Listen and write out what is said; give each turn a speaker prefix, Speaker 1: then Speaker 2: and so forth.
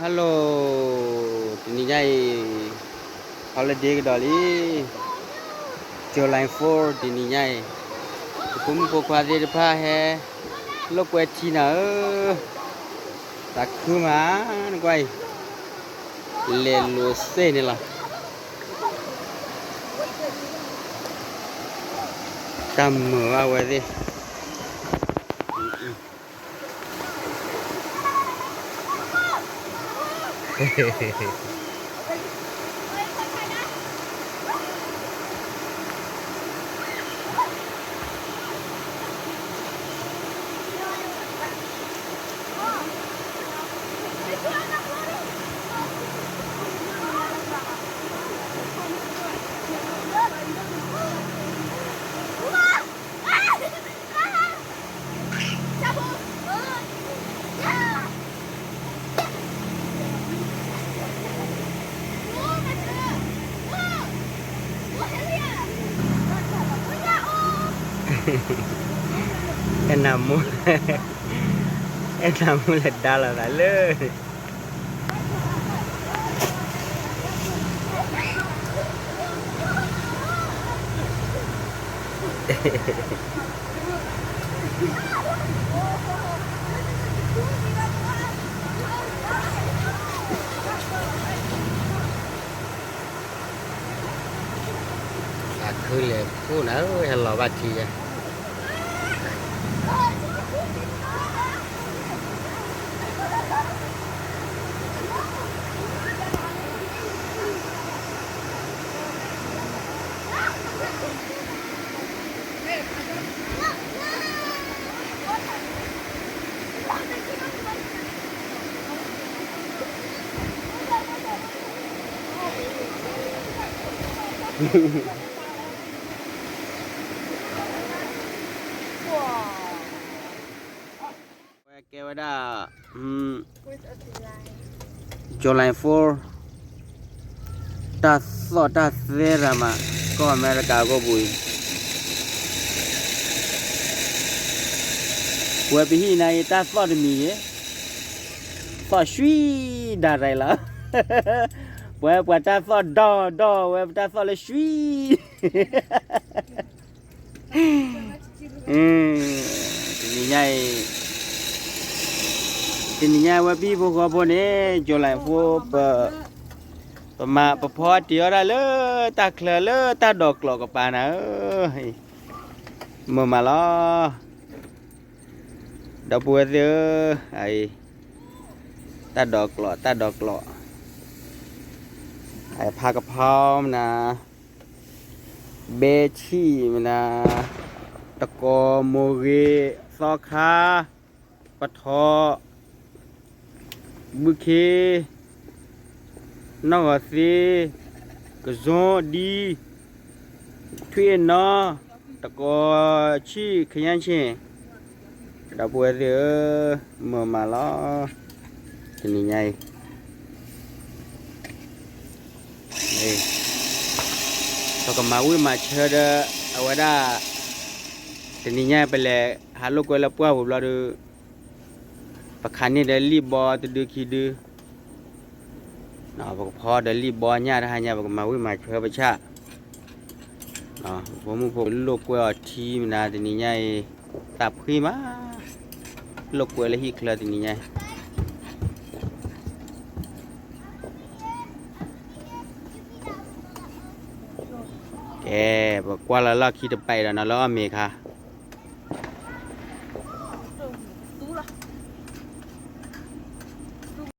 Speaker 1: ฮัลโหลทีนี้ใหญ่ฮอลลีเดย์กันดอลี่เจอไลน์โฟร์ทีนี้ใหญ่ผมพกพาเดินผ้าแฮลูกเวทีน่ะตักขึ้นมาหน่อยเลนลูเซ่นี่ล่ะตามมือเอาไว้ดิเฮ้เฮ้enamu enamu ledal lah le aku le pun au hello bachi ya Kêu đó July 4 ta so ta sera ma ko America ko bui we bi hi na ta so de mi ye so shui da rai la we ta so do we ta so le shui ni nhaiทีนี้เนี่ยว่าพี่พวกเขาพวกนี้จุฬาพวกประมาประพอเดียวได้เลยตาเคลือเลยตาดอกหลอกกับปานะเมื่อมาล้อดอกบัวเยอะไอ้ตาดอกหลอกไอ้ผักกะเพรานะเบชี่นะตะกอโมเกซอคาปะทอบุเคนอกสิกระโจดีทวีนอตะกอชีขยันเชดาวบัวเสือเมื่อมาล้อทีนี้ไงนี่ตอกมาวิ่งมาเชิดเอาไว้ได้ทีนี้ไงไปเลยหาลูกไว้แล้วพวกผมรอดูปะคันนี่เดลี่บอตัวดูขี้ดูเนาะพอเดลี่บอเนี่ยถ้าเนี่ยมาวิ่งมาเพื่อประชาเนาะผมลูกกวยทีมนะทีนี้ไงตับขี้มาลูกกวยเลยฮิคลาทีนี้ไงแกบอกว่าเราคิดจะไปแล้วนะแล้วอเมริกา